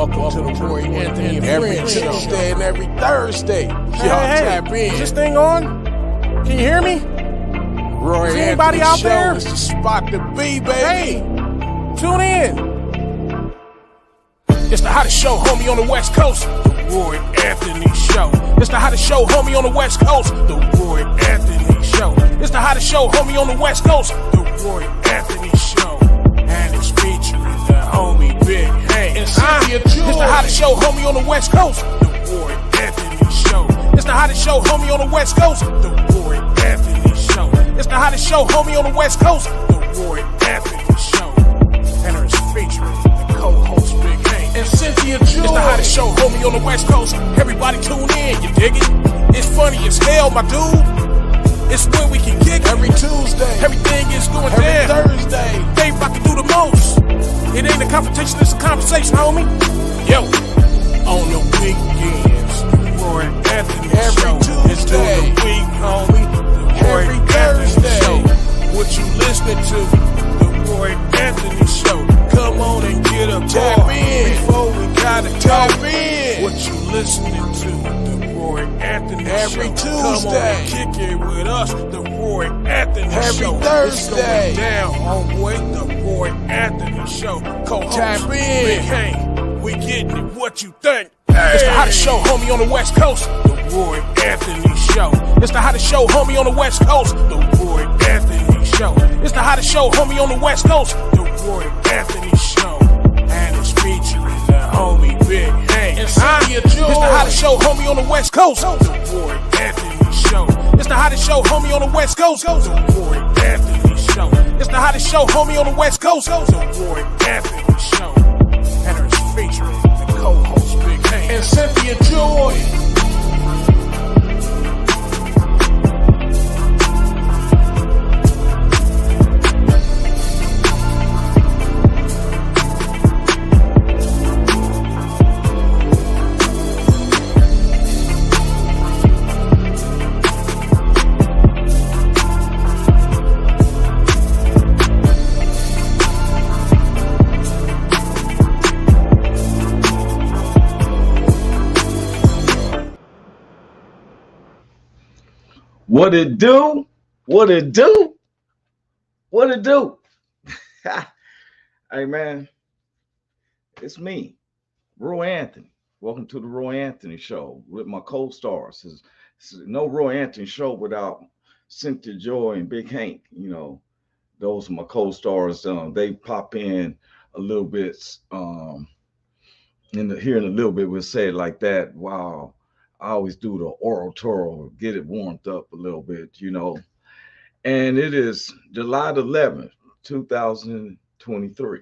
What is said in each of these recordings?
Welcome to the Roy Anthony every Tuesday and every Thursday. Y'all tap in. Is this thing on? Can you hear me? Roy Is Anthony anybody out Show there? is the spot to be, baby. Hey, tune in. It's the hottest show, homie, on the West Coast. The Roy Anthony Show. It's the hottest show, homie, on the West Coast. The Roy Anthony Show. It's the hottest show, homie, on the West Coast. The Roy Anthony Show. And it's featuring the homie Big Hank and Cynthia. It's the hottest show, homie, on the West Coast. The Roy Anthony Show. It's the hottest show, homie, on the West Coast. The Roy Anthony Show. It's the hottest show, homie, on the West Coast. The Roy Anthony Show. And it's featuring the co-host Big Hank and Cynthia. It's the hottest show, homie, on the West Coast. Everybody tune in, you dig it? It's funny as hell, my dude. It's when we can kick every Tuesday. Everything is going every down. Thursday. They about to do the most. It ain't a confrontation, it's a conversation, homie. Yo, on the weekends, the Roy Anthony every Show. Tuesday. It's during the week, homie. The Roy every Anthony Thursday. Show. What you listening to? The Roy Anthony Show. Come on and get a Tap in. before we gotta Tap talk. in. What you listening to? The Roy Anthony every Show. Tuesday. Come on and kick it with us. The Roy Anthony every Show. Thursday. It's going down, homeboy. The Roy Anthony Show. Co-host Tap in. Big Hank. We getting it. What you think? It's the hottest show, homie, on the West Coast. The Roy Anthony Show. It's the hottest show, homie, on the West Coast. The Roy Anthony Show. It's the hottest show, homie, on the West Coast. The Roy Anthony Show. And it's featuring the homie Big Hank and Cynthia. It's the hottest show, homie, on the West Coast. The Roy Anthony Show. It's the hottest show, homie, on the West Coast. The Roy Anthony Show. It's the hottest show, homie, on the West Coast. The Roy Anthony Show. And it's featuring the co-host Big Hank and Cynthia Joy. What it do? What it do? What it do? Hey man, it's me, Roy Anthony. Welcome to the Roy Anthony Show with my co-stars. It's no Roy Anthony Show without Cynthia Joy and Big Hank. You know, those are my co-stars. They pop in a little bit. Here in a little bit, we'll say it like that. Wow. I always do the oral tour, get it warmed up a little bit, you know. And it is July 11th, 2023.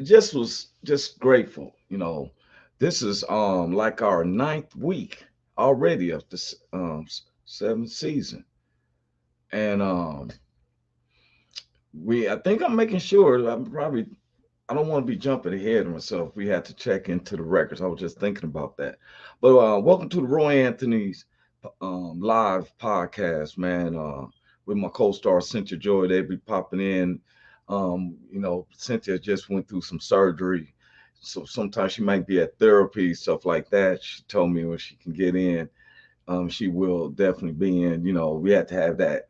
Just was just grateful, you know. This is like our 9th week already of this 7th season. And I think I'm making sure I don't want to be jumping ahead of myself. We had to check into the records. I was just thinking about that. But welcome to the Roy Anthony's live podcast, man. With my co-star Cynthia Joy, they be popping in. You know, Cynthia just went through some surgery, so sometimes she might be at therapy, stuff like that. She told me when she can get in, she will definitely be in. You know, we had to have that.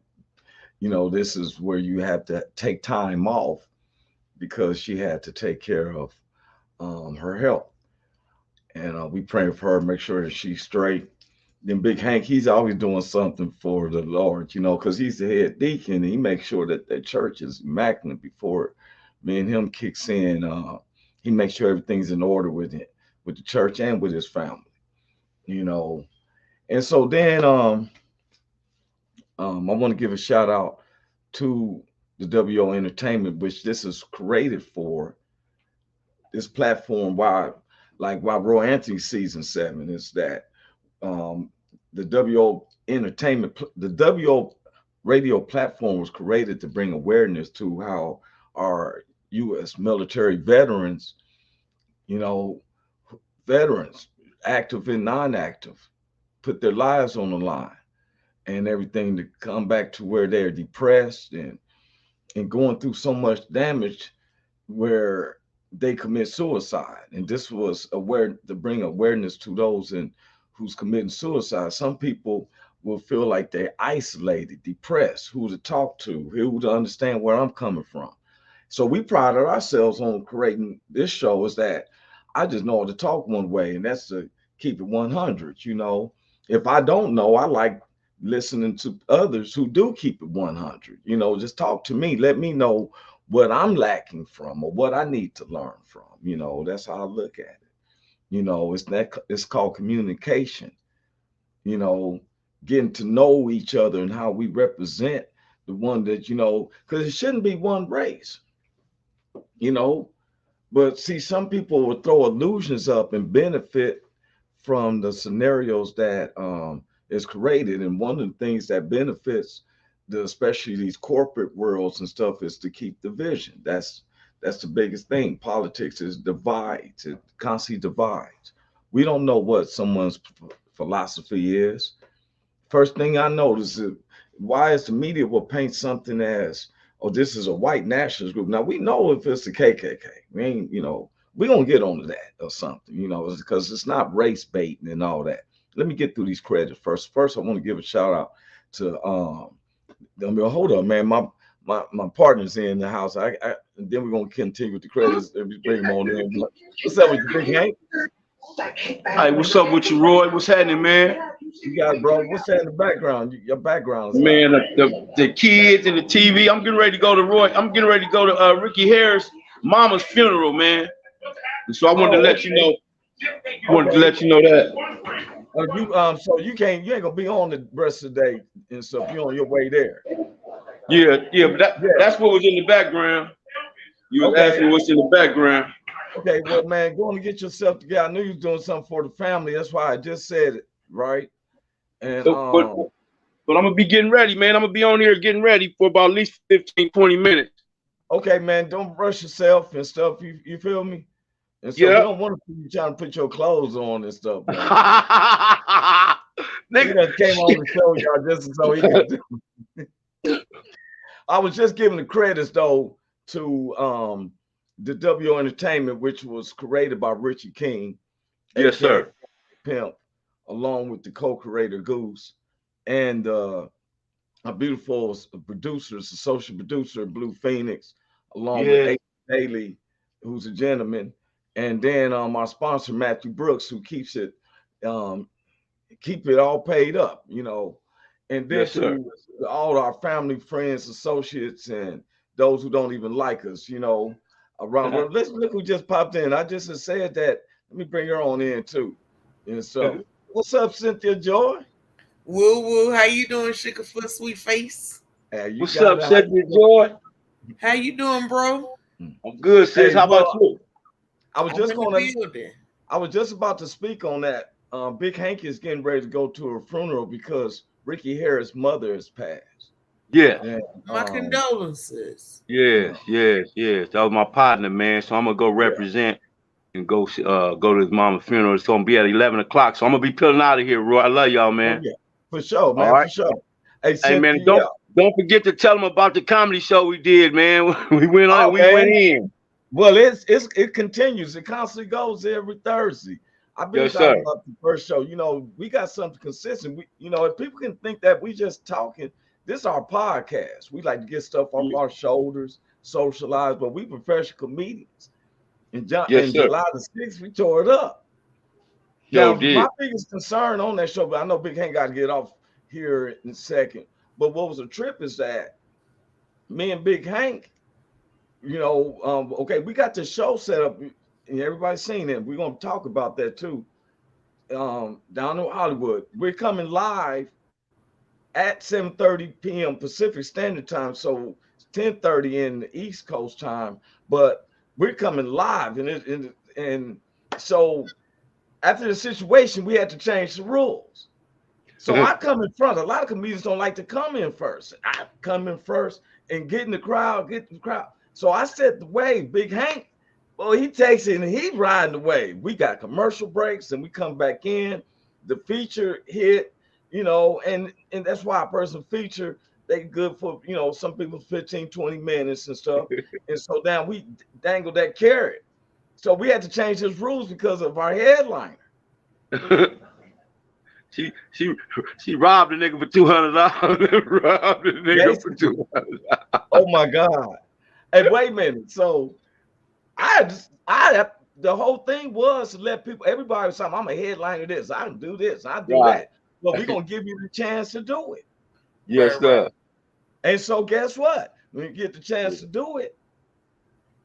You know, this is where you have to take time off, because she had to take care of her health. And we praying for her, make sure that she's straight. Then Big Hank, he's always doing something for the Lord, you know, because he's the head deacon, and he makes sure that the church is immaculate before me and him kicks in. He makes sure everything's in order with it, with the church and with his family, you know. And so then I want to give a shout out to the WO Entertainment, which this is created for. This platform, why Roy Anthony season 7 is that the WO Entertainment, the WO radio platform was created to bring awareness to how our U.S. military veterans, you know, veterans, active and non-active, put their lives on the line and everything to come back to where they're depressed and and going through so much damage where they commit suicide. And this was aware to bring awareness to those and who's committing suicide. Some people will feel like they're isolated, depressed, who to talk to, who to understand where I'm coming from. So we prided ourselves on creating this show is that I just know how to talk one way, and that's to keep it 100. If I don't know, I like listening to others who do keep it 100. Just talk to me, let me know what I'm lacking from or what I need to learn from. That's how I look at it. It's called communication. You know, Getting to know each other and how we represent the one that because it shouldn't be one race. You know, but see, some people will throw illusions up and benefit from the scenarios that is created. And one of the things that benefits especially these corporate worlds and stuff, is to keep division. That's the biggest thing. Politics is divides. It constantly divides. We don't know what someone's philosophy is. First thing I notice is why is the media will paint something as, oh, this is a white nationalist group. Now we know if it's the KKK. We ain't, we're gonna get onto that or something, because it's not race baiting and all that. Let me get through these credits first. First, I want to give a shout out to hold up, man. My partner's in the house. Then we're gonna continue with the credits and we bring them on in. What's up with you, Big Hank? Hey, what's up with you, Roy? What's happening, man? You got it, bro. What's that in the background? Your background is Man, the kids and the TV. I'm getting ready to go to Ricky Harris' mama's funeral, man. And so I wanted to let you know. Wanted to let you know that. So you ain't gonna be on the rest of the day and stuff. You're on your way there. Yeah, but that's what was in the background. You was asking what's in the background. Okay, well, man, go on and get yourself together. I knew you was doing something for the family. That's why I just said it, right? And but I'm gonna be getting ready, man. I'm gonna be on here getting ready for about at least 15, 20 minutes. Okay, man, don't rush yourself and stuff. You feel me? And so you don't want to be trying to put your clothes on and stuff. He just came on the show, y'all, just so he could do. I was just giving the credits though to the W Entertainment, which was created by Richie King. Yes, sir. Pimp, along with the co-creator Goose and a beautiful producers, associate producer Blue Phoenix, along with A. Daly, who's a gentleman, and then our sponsor Matthew Brooks, who keeps it keep it all paid up, and then to all our family, friends, associates, and those who don't even like us, around. Look who just popped in. I just said that. Let me bring her on in too. And so, what's up, Cynthia Joy? Woo, how you doing, Sugarfoot Sweet Face? What's up, Cynthia Joy? How you doing, bro? I'm good, sis. How about you? I was just about to speak on that. Big Hank is getting ready to go to her funeral because Ricky Harris' mother has passed. Yeah. And, my condolences. Yes. That was my partner, man. So I'm gonna go represent and go to his mama's funeral. It's gonna be at 11 o'clock. So I'm gonna be peeling out of here, Roy. I love y'all, man. Oh, yeah. For sure, man. Right. For sure. Hey man, don't forget to tell them about the comedy show we did, man. We went in. Well, it continues. It constantly goes every Thursday. I've been talking about the first show. We got something consistent. If people can think that we just talking, this is our podcast. We like to get stuff off our shoulders, socialize, but we professional comedians. In July the 6th, we tore it up. My biggest concern on that show, but I know Big Hank got to get off here in a second. But what was a trip is that me and Big Hank, we got the show set up and everybody's seen it. We're going to talk about that too. Down in Hollywood, we're coming live at 7:30 p.m. Pacific Standard Time, so 10:30 in the East Coast time. But we're coming live, and so after the situation, we had to change the rules. So I come in front. A lot of comedians don't like to come in first. I come in first and get the crowd. So I set the wave. Big Hank, well, he takes it and he's riding the wave. We got commercial breaks and we come back in. The feature hit, and that's why a person feature, they good for, you know, some people 15, 20 minutes and stuff. And so now we dangled that carrot. So we had to change his rules because of our headliner. She robbed a nigga for $200. Robbed a nigga for $200. Oh my God. Hey, wait a minute. So the whole thing was to let people, everybody was saying, I'm a headliner this, I can do this, I do that. But we're gonna give you the chance to do it. Yes, sir. And so guess what? When you get the chance to do it,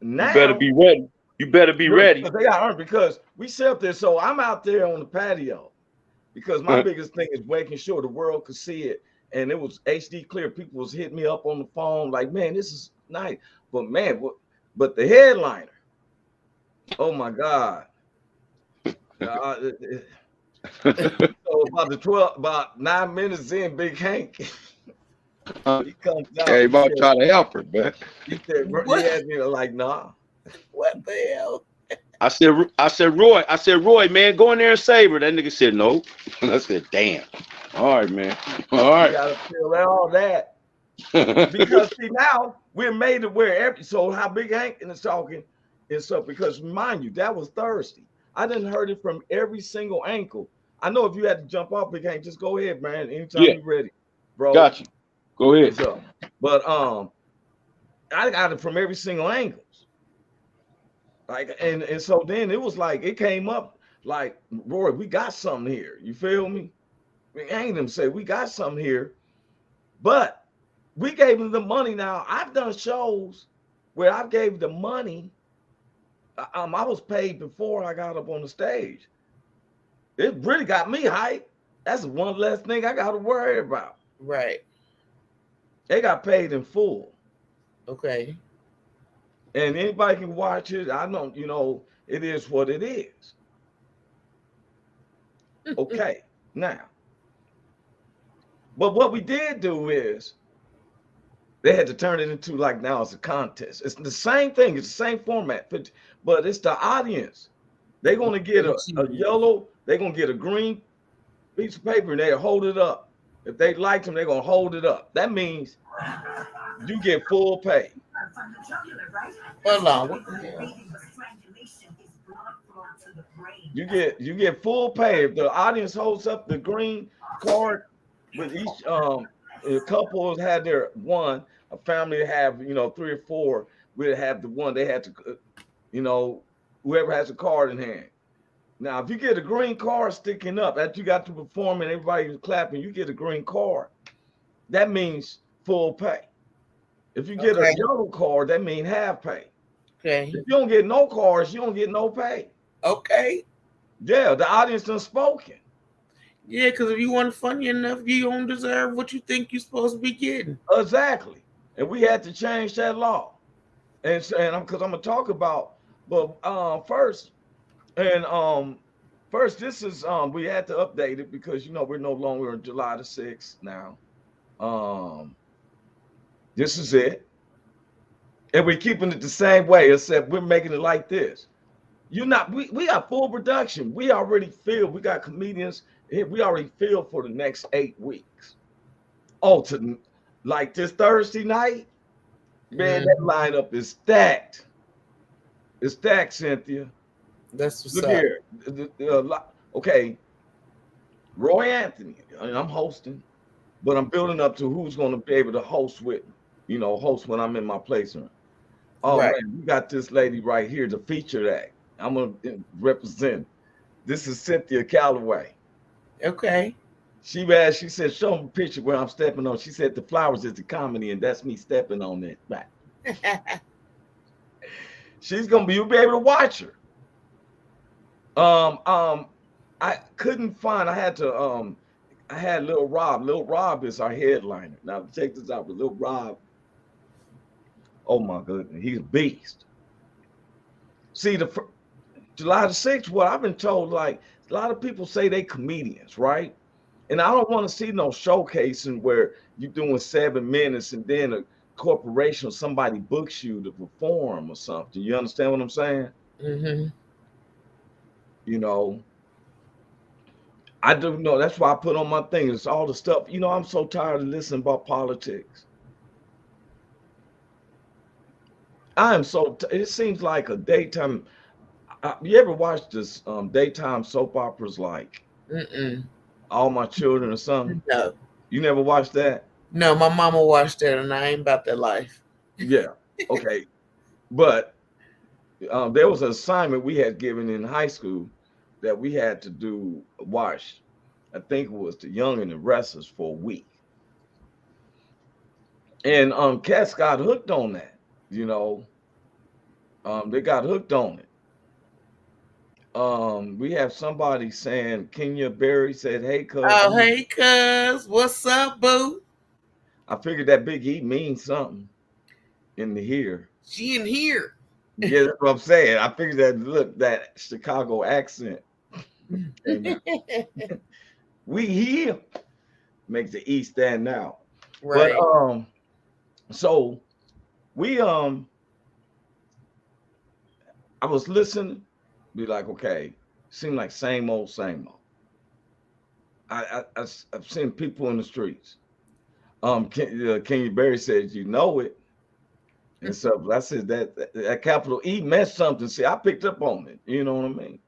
now you better be ready. You better be ready. They got earned because we sit up there. So I'm out there on the patio because my biggest thing is making sure the world could see it. And it was HD clear. People was hitting me up on the phone like, man, this is nice. But man, but the headliner, oh my God. So about 9 minutes in, Big Hank, he comes out. Hey, about trying to help her, man. He said, he asked me like, nah. What the hell? I said, Roy, man, go in there and save her. That nigga said no. I said, damn. All right, man. All right. You gotta feel all that. Because see, now we're made to wear so how Big Hank is talking and stuff, because mind you, that was Thursday. I didn't heard it from every single ankle. I know if you had to jump off, Big Hank, just go ahead, man. Anytime you're ready, bro. Got you. Go ahead. So, but I got it from every single angle. Like, and so then it was like it came up like, Roy, we got something here. You feel me? We ain't them say we got something here, but we gave them the money. Now I've done shows where I gave the money. I was paid before I got up on the stage. It really got me hyped. That's one less thing I got to worry about. Right. They got paid in full. Okay. And anybody can watch it. I know, you know, it is what it is. Okay, now. But what we did do is they had to turn it into like now it's a contest. It's the same thing. It's the same format, but it's the audience. They're going to get a yellow, they're going to get a green piece of paper and they'll hold it up. If they like them, they're going to hold it up. That means you get full pay. Hold on. What the hell? You get full pay if the audience holds up the green card with each couples had their one, a family have 3 or 4 would have the one they had to whoever has a card in hand. Now if you get a green card sticking up after you got to perform and everybody's clapping, you get a green card. That means full pay. If you get a yellow card, that means half pay. Okay. If you don't get no cards, you don't get no pay. Okay. Yeah, the audience done spoken. Yeah, because if you weren't funny enough, you don't deserve what you think you're supposed to be getting. Exactly. And we had to change that law. And because I'm gonna talk about, but first, this is we had to update it because we're no longer on July the 6th now. This is it. And we're keeping it the same way, except we're making it like this. We got full production. We already filled. We got comedians. We already filled for the next 8 weeks. Oh, to like this Thursday night, man, that lineup is stacked. It's stacked, Cynthia. That's what's Look up. here. Okay, Roy Anthony, and I'm hosting, but I'm building up to who's going to be able to host with me. Host when I'm in my placement. Oh, right. Man, we got this lady right here to feature act. I'm going to represent. This is Cynthia Calloway. Okay. She said, show me a picture where I'm stepping on. She said the flowers is the comedy, and that's me stepping on it back. She's going to you'll be able to watch her. I couldn't find, I had Lil Rob. Lil Rob is our headliner. Now, check this out. Lil Rob, oh my goodness, he's a beast. See, July the 6th, what I've been told, like, a lot of people say they comedians, right? And I don't want to see no showcasing where you're doing 7 minutes and then a corporation or somebody books you to perform or something. You understand what I'm saying? Mm-hmm. I do know. That's why I put on my thing. It's all the stuff. You know, I'm so tired of listening about politics. I am so. It seems like a daytime. You ever watch this daytime soap operas like Mm-mm. All My Children or something? No. You never watched that? No, my mama watched that, and I ain't about that life. Yeah. Okay. But there was an assignment we had given in high school that we had to do watch. I think it was The Young and the Restless for a week. And cats got hooked on that, you know. They got hooked on it. We have somebody saying Kenya Berry said, "Hey, cuz." Oh, hey, cuz, what's up, boo? I figured that Big E means something in the here. She in here. Yeah, that's what I'm saying. I figured that look that Chicago accent. We here makes the E stand out. Right. But so we I was listening, be like, okay, seem like same old, same old. I've seen people in the streets. Kenya Berry said, "You know it," and so I said that capital E meant something. See, I picked up on it. You know what I mean?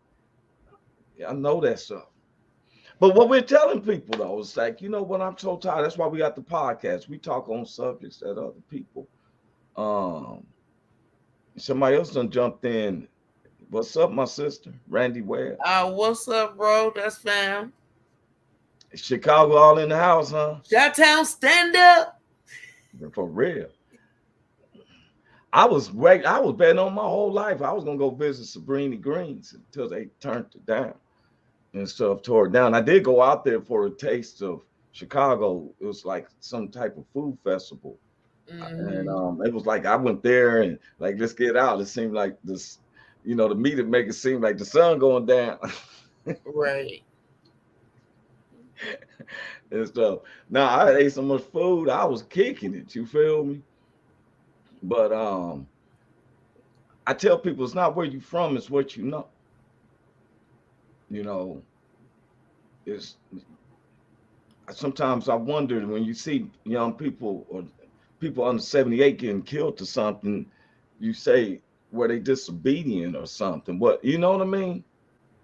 Yeah, I know that stuff. But what we're telling people though is like, you know what? I'm so tired. That's why we got the podcast. We talk on subjects that other people. Um, Somebody else done jumped in. What's up, my sister, Randy Ware? What's up, bro? That's fam. Chicago all in the house, huh? Chi-town, stand up. For real. I was betting on my whole life. I was gonna go visit Sabrina Greens until they turned it down and stuff, tore it down. I did go out there for a taste of Chicago. It was like some type of food festival. And it was like I went there and like, let's get out. It seemed like this, you know, the meat would make it seem like the sun going down. Right. And stuff. Now I ate so much food, I was kicking it. You feel me? But I tell people it's not where you from, it's what you know. You know, it's sometimes I wonder when you see young people or people under 78 getting killed to something, you say, were they disobedient or something? What, you know what I mean?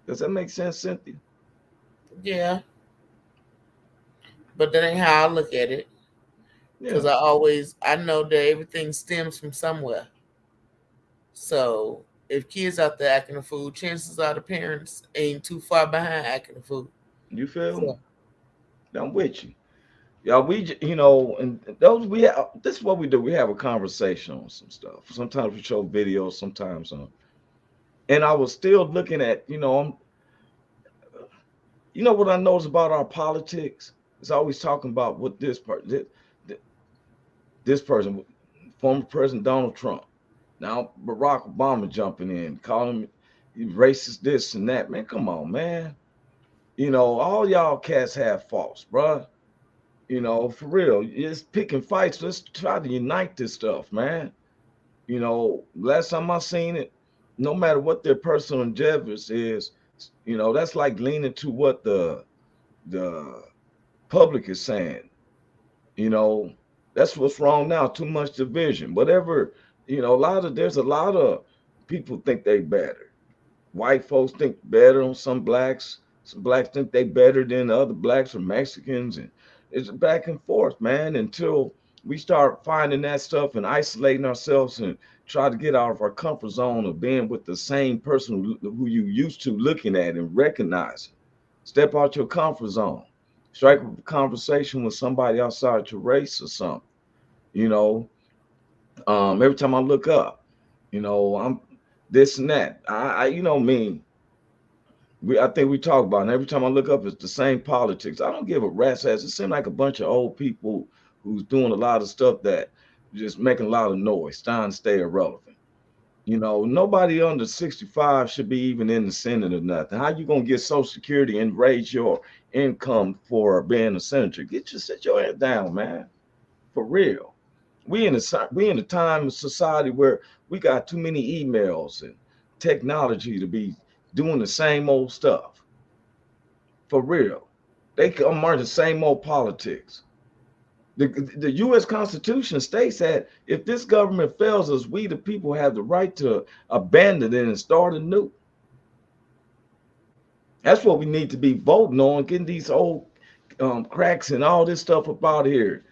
Does that make sense, Cynthia? Yeah. But that ain't how I look at it. Because Yeah. I know that everything stems from somewhere. So if kids out there acting a fool, chances are the parents ain't too far behind acting a fool. You feel me? So, I'm with you. Yeah, you know, and those we have. This is what we do. We have a conversation on some stuff. Sometimes we show videos. Sometimes, and I was still looking at, you know what I noticed about our politics? It's always talking about what this person, former President Donald Trump, now Barack Obama jumping in, calling him racist, this and that. Man, come on, man. You know, all y'all cats have faults, bruh. You know, for real. It's picking fights. Let's try to unite this stuff, man. You know, last time I seen it, no matter what their personal endeavors is, you know, that's like leaning to what the public is saying. You know, that's what's wrong now. Too much division. Whatever, you know, there's a lot of people think they better. White folks think better on some blacks. Some blacks think they better than other blacks or Mexicans, and it's back and forth, man. Until we start finding that stuff and isolating ourselves and try to get out of our comfort zone of being with the same person who you used to looking at and recognizing. Step out your comfort zone. Strike a conversation with somebody outside your race or something. You know, every time I look up, you know, I'm this and that. You know me. I think we talk about it. And every time I look up, it's the same politics. I don't give a rat's ass. It seems like a bunch of old people who's doing a lot of stuff that just making a lot of noise, trying to stay irrelevant. You know, nobody under 65 should be even in the Senate or nothing. How you gonna get Social Security and raise your income for being a senator? Sit your head down, man. For real. We in a time of society where we got too many emails and technology to be doing the same old stuff. For real. They come march the same old politics. The U.S. Constitution states that if this government fails us, we the people have the right to abandon it and start anew. That's what we need to be voting on, getting these old cracks and all this stuff up out here.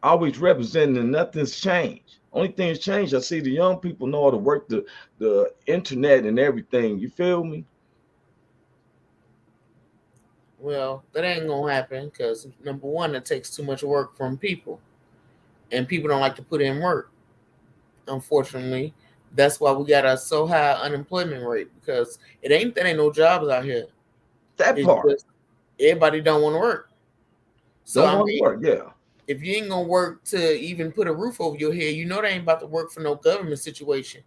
Always representing and nothing's changed. Only thing's changed, I see the young people know how to work the internet and everything. You feel me? Well, that ain't gonna happen because number one, it takes too much work from people, and people don't like to put in work. Unfortunately, that's why we got a so high unemployment rate because it ain't that ain't no jobs out here. That It's part. just everybody don't want to work. So Don't want to work, yeah. if you ain't gonna work to even put a roof over your head, you know they ain't about to work for no government situation.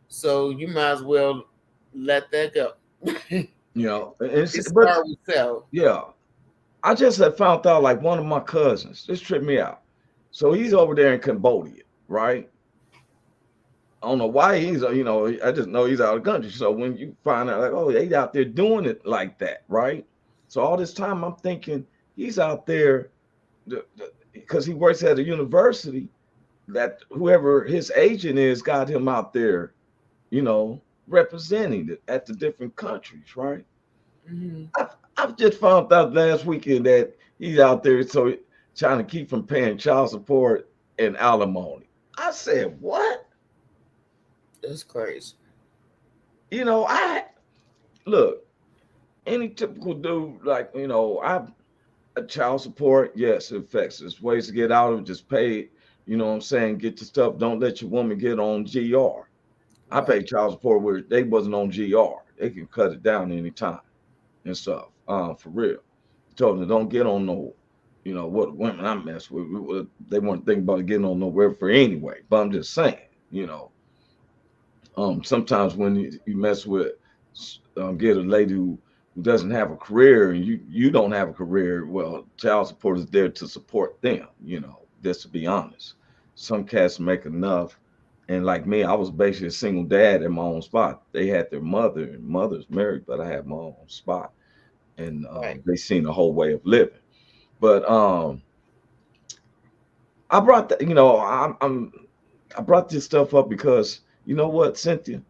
So you might as well let that go. You know, It's but start with self. yeah, I just had found out like one of my cousins. This tripped me out. So he's over there in Cambodia, right? I don't know why he's, you know, I just know he's out of the country. So when you find out, like, oh, he's out there doing it like that, right? So all this time I'm thinking he's out there because he works at a university that whoever his agent is got him out there, you know, representing it at the different countries, right? Mm-hmm. I've just found out last weekend that he's out there so trying to keep from paying child support and alimony. I said, what? That's crazy. You know, I look, any typical dude, like, you know, a child support, yes, it affects. There's ways to get out of it, just pay it. You know what I'm saying? Get the stuff. Don't let your woman get on GR. I paid child support where they wasn't on GR. They can cut it down anytime and stuff. For real. Told them don't get on no, you know, what women I mess with, they weren't thinking about getting on nowhere for anyway. But I'm just saying, you know, sometimes when you mess with, get a lady who doesn't have a career and you don't have a career, well, child support is there to support them, you know, just to be honest. Some cats make enough. And like me, I was basically a single dad in my own spot. They had their mother, and mother's married, but I had my own spot. And they seen the whole way of living. But I brought that, you know, I brought this stuff up because you know what, Cynthia?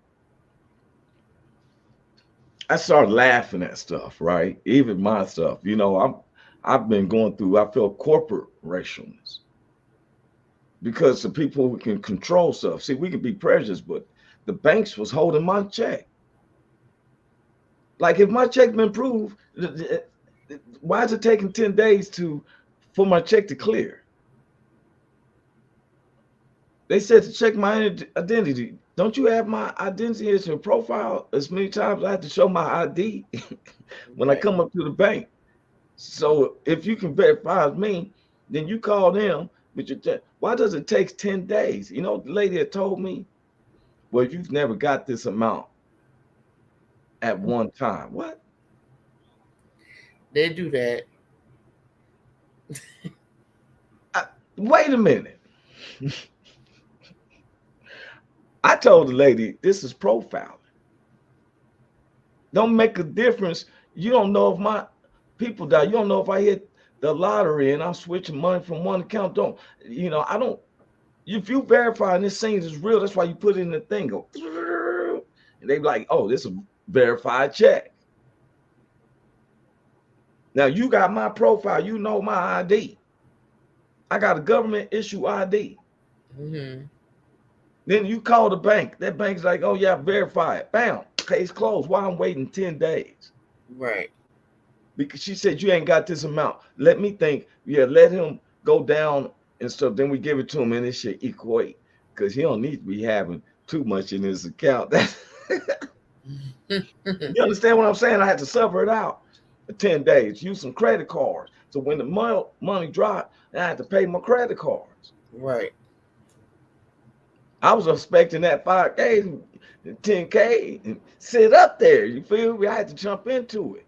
I started laughing at stuff, right? Even my stuff. You know, I've been going through, I feel corporate racialness. Because the people who can control stuff. See, we can be prejudiced, but the banks was holding my check. Like if my check been approved, why is it taking 10 days for my check to clear? They said to check my identity. Don't you have my identity as your profile? As many times I have to show my ID when I come up to the bank. So if you can verify me, then you call them with your check. Why does it take 10 days? You know, the lady had told me, well, you've never got this amount at one time. What? They do that. Wait a minute. I told the lady, this is profiling. Don't make a difference. You don't know if my people die. You don't know if I hit the lottery and I'm switching money from one account. Don't, you know, I don't, if you verify and this thing is real, that's why you put it in the thing. Go, and they be like, oh, this is a verified check. Now you got my profile. You know my ID. I got a government issue ID. Mm-hmm. Then you call the bank. That bank's like, oh, yeah, verify it. Bam, case closed. Why I'm waiting 10 days? Right. Because she said, you ain't got this amount. Let me think. Yeah, let him go down and stuff. Then we give it to him and it should equate. Because he don't need to be having too much in his account. You understand what I'm saying? I had to suffer it out for 10 days. Use some credit cards. So when the money dropped, I had to pay my credit cards. Right. I was expecting that 5K, 10K, and sit up there. You feel me? I had to jump into it.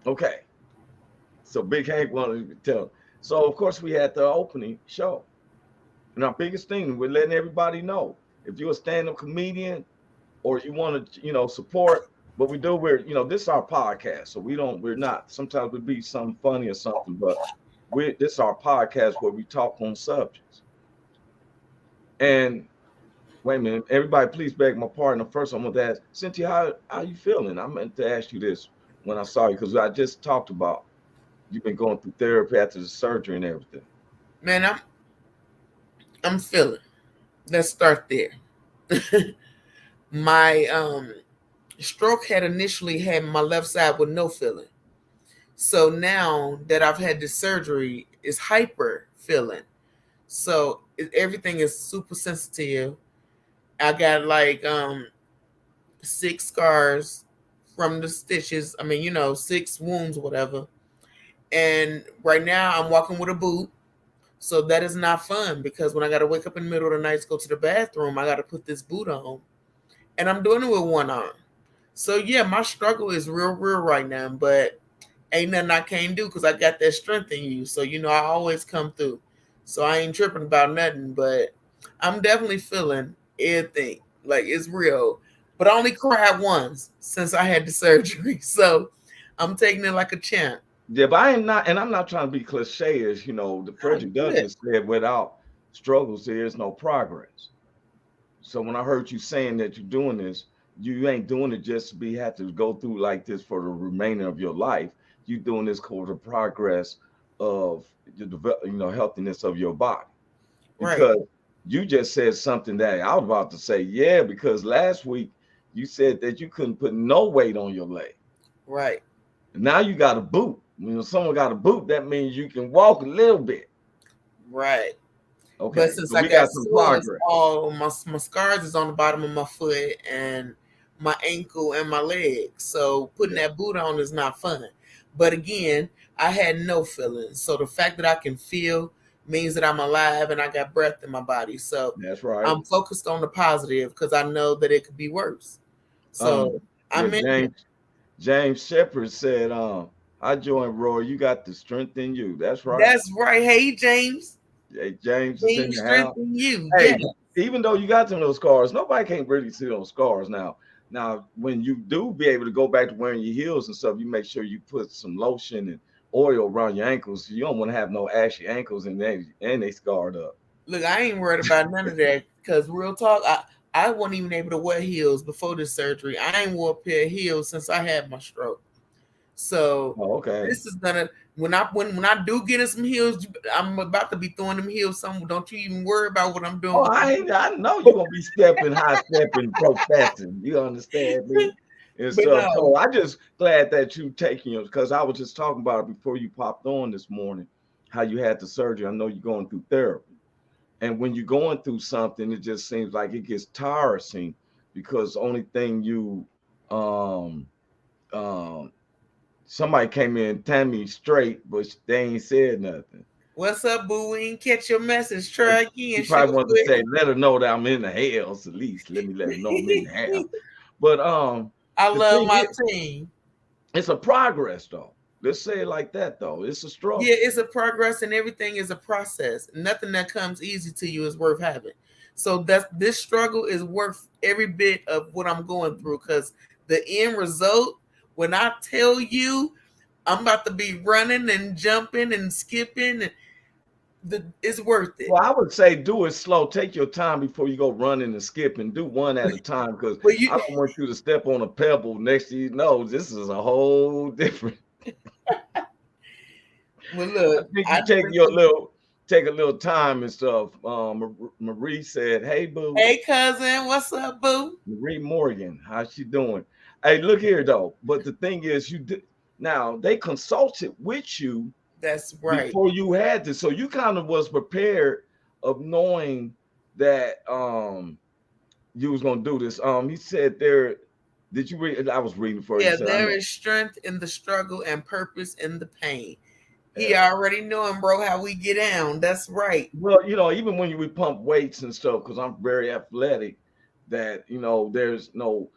Okay. So Big Hank wanted to tell. So of course we had the opening show. And our biggest thing, we're letting everybody know. If you're a stand-up comedian, or you want to, support, but we're, this is our podcast. So we're not, sometimes we be something funny or something, but this is our podcast where we talk on subjects. And wait a minute, everybody, please beg my pardon. First, I'm going to ask Cynthia, how you feeling? I meant to ask you this when I saw you, because I just talked about you've been going through therapy after the surgery and everything. Man, I'm feeling. Let's start there. My stroke had initially had my left side with no feeling. So now that I've had the surgery, it's hyper feeling. So everything is super sensitive. I got like 6 scars from the stitches. I mean, 6 wounds, whatever. And right now I'm walking with a boot. So that is not fun because when I got to wake up in the middle of the night to go to the bathroom, I got to put this boot on. And I'm doing it with one arm. So yeah, my struggle is real right now, but ain't nothing I can't do because I got that strength in you. So, I always come through. So I ain't tripping about nothing, but I'm definitely feeling everything. Like, it's real. But I only cried once since I had the surgery. So I'm taking it like a champ. Yeah, but I'm not trying to be cliche, as the Frederick Douglass said, without struggles, there's no progress. So when I heard you saying that you're doing this, you ain't doing it just to have to go through like this for the remainder of your life. You're doing this for the progress of the healthiness of your body. Because you just said something that I was about to say, yeah, because last week you said that you couldn't put no weight on your leg. Right. Now you got a boot. Someone got a boot, that means you can walk a little bit. Right. Okay. But since I got some progress, all my scars is on the bottom of my foot and my ankle and my leg. So putting that boot on is not fun. But again, I had no feelings. So the fact that I can feel means that I'm alive and I got breath in my body. So that's right. I'm focused on the positive because I know that it could be worse. So James Shepard said, I joined Roy. You got the strength in you. That's right. That's right. Hey, James. Hey, James is in the house. You. Hey, even though you got some of those scars, nobody can't really see those scars now. Now, when you do be able to go back to wearing your heels and stuff, you make sure you put some lotion and oil around your ankles. You don't want to have no ashy ankles and they scarred up. Look, I ain't worried about none of that because real talk, I wasn't even able to wear heels before this surgery. I ain't wore a pair of heels since I had my stroke. So this is gonna when I do get in some heels, I'm about to be throwing them heels somewhere. Don't you even worry about what I'm doing. I know you're gonna be high stepping, professing. You understand me? And so I just glad that you taking it because I was just talking about it before you popped on this morning, how you had the surgery. I know you're going through therapy. And when you're going through something, it just seems like it gets tiresome because the only thing you somebody came in and told me straight, but they ain't said nothing. What's up, boo? We didn't catch your message. Try again. You probably want to say, let her know that I'm in the hells. At least let her know I'm in the hell. But I love my team. It's a progress, though. Let's say it like that, though. It's a struggle. Yeah, it's a progress, and everything is a process. Nothing that comes easy to you is worth having. So this struggle is worth every bit of what I'm going through because the end result, when I tell you I'm about to be running and jumping and skipping, it's worth it. Well, I would say do it slow. Take your time before you go running and skipping. Do one at a time because I don't want you to step on a pebble. Next thing you know, this is a whole different. Well, look, I think take a little time and stuff. Marie said, "Hey, boo. Hey, cousin. What's up, boo?" Marie Morgan, how's she doing? Hey, look here though. But the thing is, now they consulted with you. That's right. Before you had this, so you kind of was prepared of knowing that you was gonna do this. He said there. Did you read? I was reading for you. Yeah, there is strength in the struggle and purpose in the pain. He already knowing, bro, how we get down. That's right. Well, even when we pump weights and stuff, because I'm very athletic, that there's no,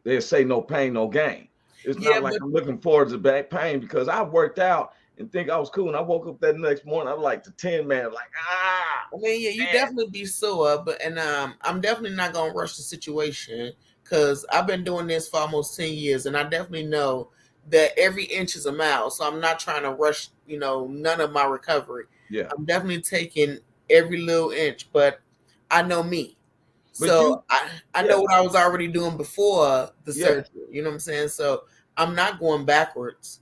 they say no pain, no gain. It's not like I'm looking forward to back pain because I worked out and think I was cool. And I woke up that next morning, I was like the 10-man, like, I mean, yeah, you definitely be sore, but I'm definitely not gonna rush the situation because I've been doing this for almost 10 years, and I definitely know that every inch is a mile. So I'm not trying to rush, none of my recovery. Yeah. I'm definitely taking every little inch, but I know me. But So I know what I was already doing before the Yeah. surgery. You know what I'm saying? So I'm not going backwards.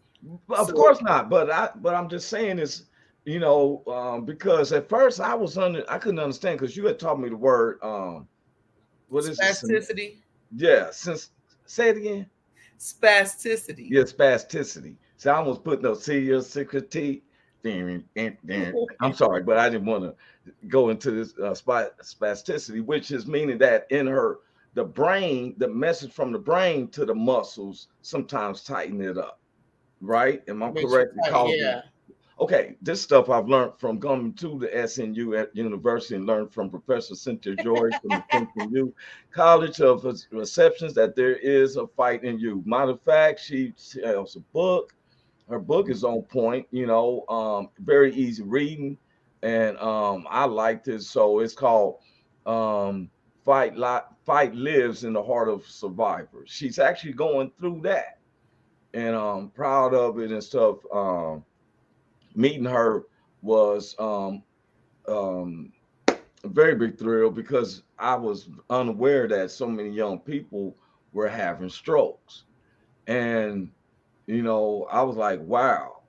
Of course not. But I'm just saying is, because at first I couldn't understand because you had taught me the word what is it? Spasticity. Yeah, say it again. Spasticity. Yeah, spasticity. So I almost put no security. I'm sorry, but I didn't want to go into this spasticity, which is meaning that in the brain, the message from the brain to the muscles sometimes tighten it up. Right? Am I correct? Yeah. Okay, this stuff I've learned from coming to the SNU at university and learned from Professor Cynthia Joy from the Think in You College of Receptions that there is a fight in you. Matter of fact, she has a book. Her book is on point, very easy reading. And I liked it. So it's called Fight Lives in the Heart of Survivors. She's actually going through that. And I'm proud of it and stuff. Meeting her was a very big thrill because I was unaware that so many young people were having strokes. And, I was like, wow.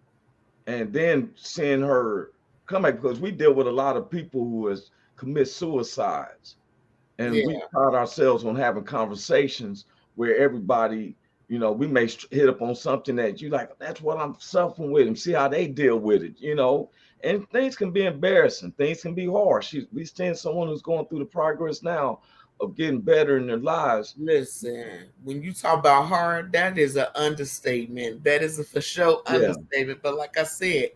And then seeing her come back, because we deal with a lot of people who has commit suicides. And we pride ourselves on having conversations where everybody, we may hit up on something that you like, that's what I'm suffering with, and see how they deal with it, and things can be embarrassing. Things can be harsh. We stand someone who's going through the progress now of getting better in their lives. Listen, when you talk about hard, that is an understatement. That is a for sure understatement. But like I said,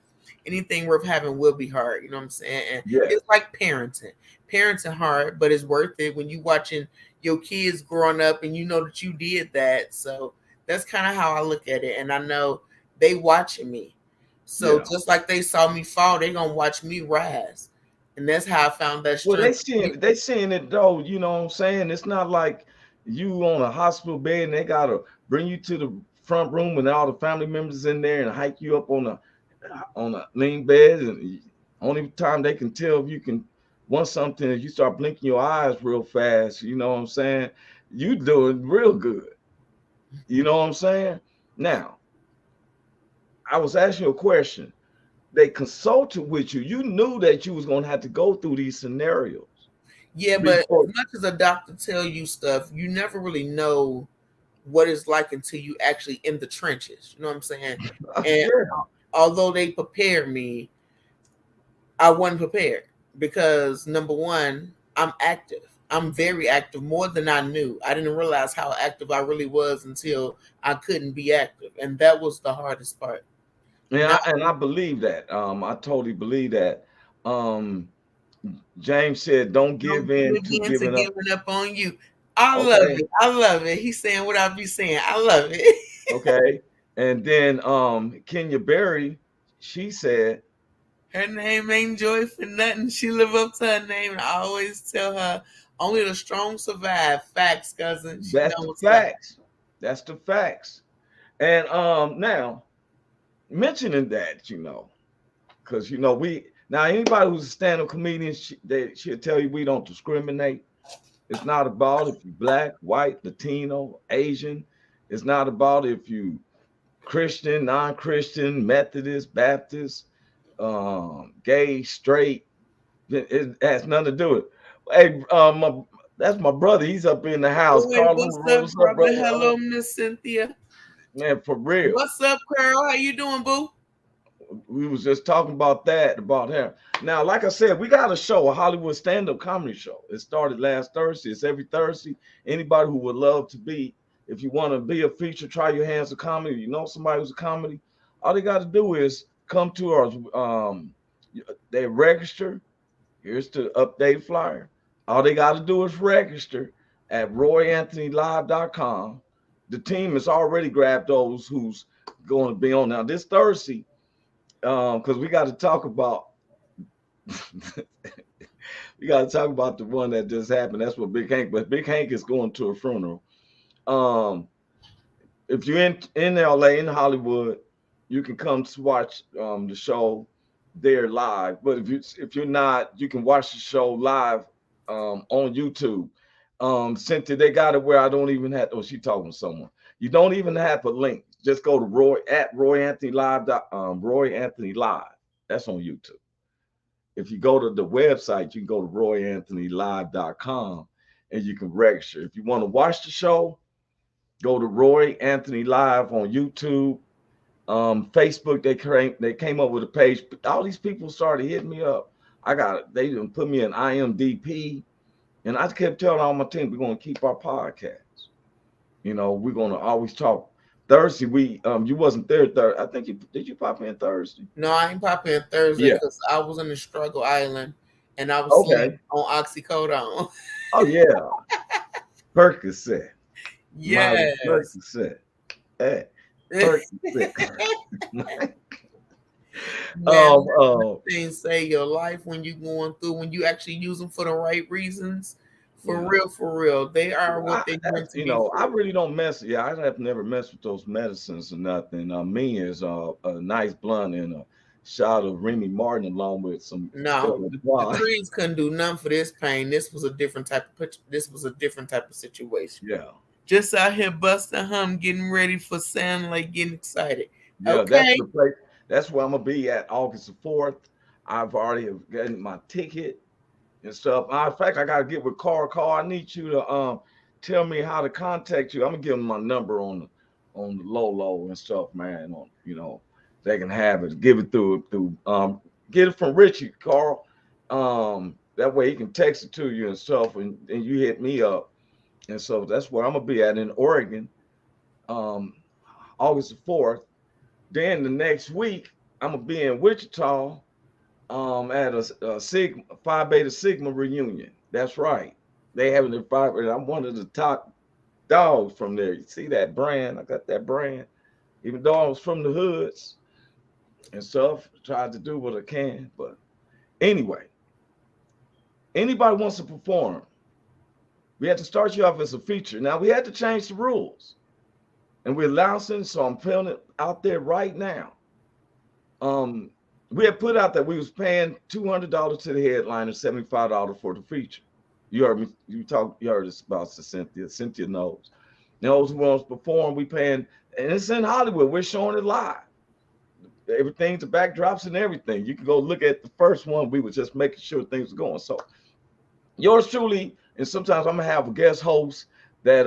anything worth having will be hard. You know what I'm saying? And it's like parenting. Parenting hard, but it's worth it when you watching your kids growing up and you know that you did that. So that's kind of how I look at it. And I know they watching me. So just like they saw me fall, they gonna watch me rise. And that's how I found that strength. Well, they seeing it though, you know what I'm saying? It's not like you on a hospital bed and they gotta bring you to the front room and all the family members in there and hike you up on a lean bed. And only time they can tell if you can want something is you start blinking your eyes real fast. You know what I'm saying? You doing real good. You know what I'm saying? Now, I was asking you a question. They consulted with you. You knew that you was going to have to go through these scenarios. Yeah, but as much as a doctor tell you stuff, you never really know what it's like until you actually in the trenches. You know what I'm saying? And although they prepared me, I wasn't prepared because number one, I'm active. I'm very active, more than I knew. I didn't realize how active I really was until I couldn't be active. And that was the hardest part. Yeah, and I believe that. I totally believe that. James said, "Don't give in to giving up on you." I love it. I love it. He's saying what I be saying. I love it. Okay. And then Kenya Berry, she said, her name ain't Joy for nothing. She live up to her name. And I always tell her, only the strong survive. Facts, cousin. That's the facts. That's the facts. And now, mentioning that, because now anybody who's a stand-up comedian, she'll tell you we don't discriminate. It's not about if you black, white, Latino, Asian. It's not about if you Christian, non-Christian, Methodist, Baptist, gay, straight. It has nothing to do with it. Hey, that's my brother. He's up in the house. What's up, brother? Hello, Miss Cynthia. Man, for real. What's up, Carl? How you doing, boo? We was just talking about him. Now, like I said, we got a show, a Hollywood stand-up comedy show. It started last Thursday. It's every Thursday. Anybody who would love to be, if you want to be a feature, try your hands at comedy. You know somebody who's a comedy. All they got to do is come to our, they register. Here's the updated flyer. All they got to do is register at royanthonylive.com. The team has already grabbed those who's going to be on now this Thursday, because we got to talk about the one that just happened. That's what Big Hank, but Big Hank is going to a funeral. If you're in LA, in Hollywood, you can come to watch the show there live. But if you're not, you can watch the show live on YouTube. Cynthia, they got it where I don't even have. Oh, she talking to someone. You don't even have a link. Just go to Roy Anthony Live. Roy Anthony Live. That's on YouTube. If you go to the website, you can go to royanthonylive.com and you can register. If you want to watch the show, go to Roy Anthony Live on YouTube. Facebook, they came up with a page. All these people started hitting me up. They didn't put me in IMDb. And I kept telling all my team, we're going to keep our podcast. You know, we're going to always talk. Thursday, you wasn't there Thursday. I think did you pop in Thursday? No, I ain't pop in Thursday because I was in the struggle island and I was sleeping on oxycodone. Oh yeah. Percocet. Yes. Percocet. Hey. Percocet. Things save your life when you're going through, when you actually use them for the right reasons. For real. They are what they meant to be. You know, I really don't mess. Yeah, I have never messed with those medicines or nothing. Me is a nice blunt and a shot of Remy Martin along with some. No, the trees couldn't do nothing for this pain. This was a different type of situation. Yeah. Just out here busting getting ready for Sound Like, getting excited. Yeah, okay. That's the place. That's where I'm gonna be at August the 4th. I've already gotten my ticket and stuff. In fact, I gotta get with Carl. I need you to tell me how to contact you. I'm gonna give them my number on the low and stuff, man. You know, they can have it. Give it through get it from Richie, Carl. That way he can text it to you and stuff, and you hit me up. And so that's where I'm gonna be at in Oregon, August the 4th. Then the next week, I'm gonna be in Wichita at a Phi Beta Sigma reunion. That's right. They having their Phi Beta. I'm one of the top dogs from there. You see that brand? I got that brand. Even though I was from the hoods and stuff, tried to do what I can. But anyway, anybody wants to perform, we had to start you off as a feature. Now we had to change the rules. And we're announcing, so I'm putting it out there right now. We had put out that we was paying $200 to the headliner, $75 for the feature. You heard me. You heard us about Cynthia. Cynthia knows. Those who want to perform, we paying, and it's in Hollywood. We're showing it live. Everything's the backdrops and everything. You can go look at the first one. We were just making sure things were going. So yours truly, and sometimes I'm gonna have a guest host that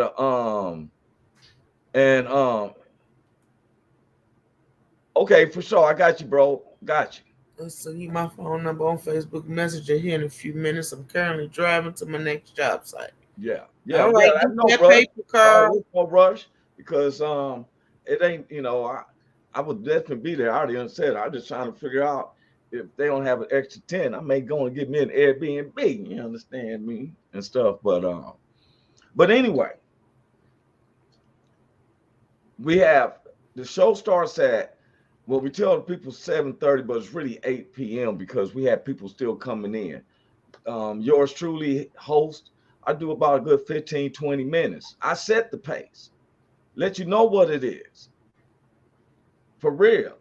okay, for sure. I got you, bro. Got you. Let's send you my phone number on Facebook Messenger here in a few minutes. I'm currently driving to my next job site. Yeah. All right. No rush. No rush because it ain't, you know, I would definitely be there. I already said I'm just trying to figure out if they don't have an extra 10, I may go and get me an Airbnb. You understand me and stuff. But anyway. We have the show starts at, well, we tell the people 7:30, but it's really 8 p.m. because we have people still coming in. Yours truly host, I do about a good 15, 20 minutes. I set the pace, let you know what it is. For real.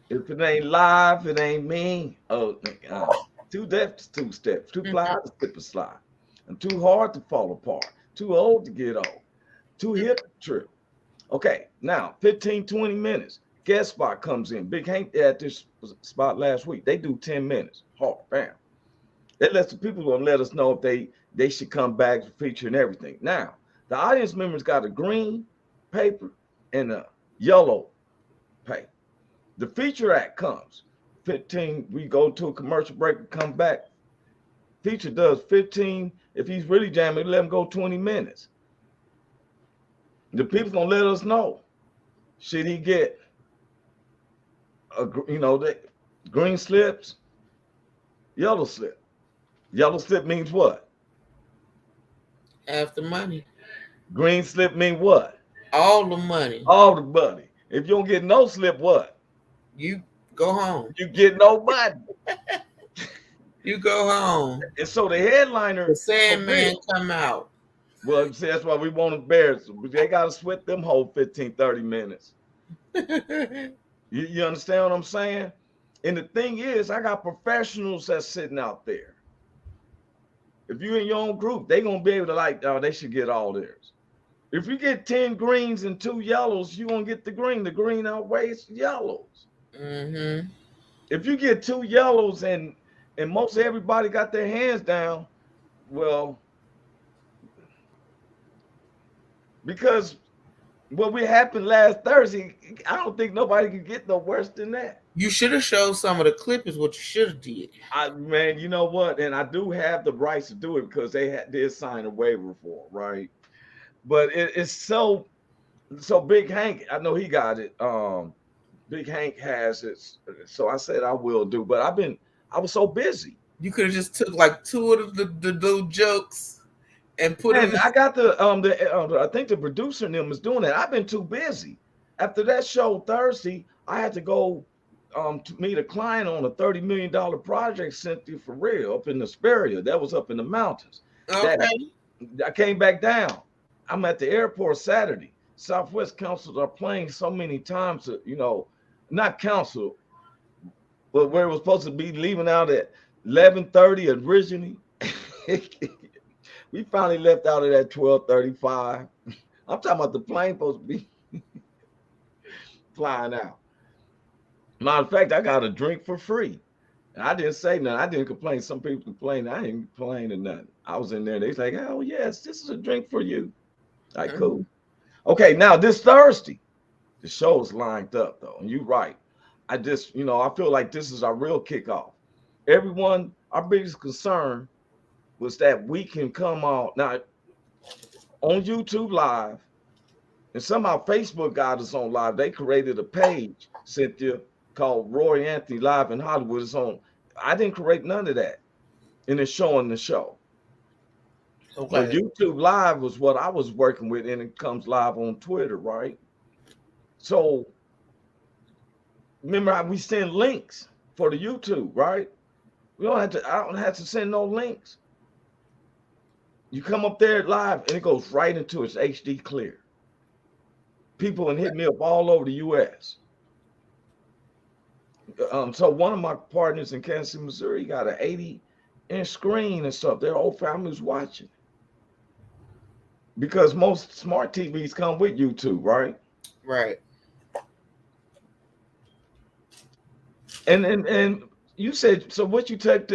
If it ain't live, it ain't me. Two steps, 2 steps, 2 plies, slip a slide. I'm too hard to fall apart, too old to get old, too hip to trip. Okay, now 15, 20 minutes. Guest spot comes in. Big Hank at this spot last week. They do 10 minutes. Hard, bam. That lets the people gonna let us know if they should come back to feature and everything. Now, the audience members got a green paper and a yellow paper. The feature act comes. 15, we go to a commercial break and come back. Feature does 15. If he's really jamming, let him go 20 minutes. The people gonna let us know. Should he get the green slips, yellow slip? Yellow slip means what? Half the money. Green slip mean what? All the money. All the money. If you don't get no slip, what? You go home. You get no money. You go home. And so the headliner, The Sandman come out. Well, see, that's why we want to bear it. They got to sweat them whole 15, 30 minutes. You understand what I'm saying? And the thing is, I got professionals that's sitting out there. If you're in your own group, they're going to be able to like, oh, they should get all theirs. If you get 10 greens and 2 yellows, you're going to get the green. The green outweighs yellows. Mm-hmm. If you get 2 yellows and most everybody got their hands down, well, because what happened last Thursday, I don't think nobody could get no worse than that. You should have showed some of the clip is what you should have did. Man, you know what? And I do have the rights to do it because they did sign a waiver for it, right? But it's so Big Hank, I know he got it. Big Hank has it. So I said I will do, but I was so busy. You could have just took like 2 of the little jokes and put them. I got I think the producer and them is doing that. I've been too busy. After that show Thursday, I had to go to meet a client on a $30 million project, Cynthia, for real, up in the Hesperia. That was up in the mountains. Okay. I came back down. I'm at the airport Saturday. Southwest councils are playing so many times, not council, but where it was supposed to be leaving out at 11:30 originally. We finally left out at 12:35. I'm talking about the plane supposed to be flying out. Matter of fact, I got a drink for free. And I didn't say nothing. I didn't complain. Some people complained. I didn't complain or nothing. I was in there. They was like, oh, yes, this is a drink for you. Like, cool. Okay, now this Thursday, the show's lined up, though. And you're right. I just, I feel like this is our real kickoff. Everyone, our biggest concern was that we can come out now on YouTube Live, and somehow Facebook got us on live. They created a page, Cynthia, called Roy Anthony Live in Hollywood. It's on. I didn't create none of that, and it's showing the show. Okay. But YouTube Live was what I was working with, and it comes live on Twitter, right? So remember how we send links for the YouTube, right? I don't have to send no links. You come up there live, and it goes right into its HD clear. People can hit me up all over the U.S. So one of my partners in Kansas City, Missouri, got an 80-inch screen and stuff. Their whole family's watching. Because most smart TVs come with YouTube, right? Right. And you said, so what type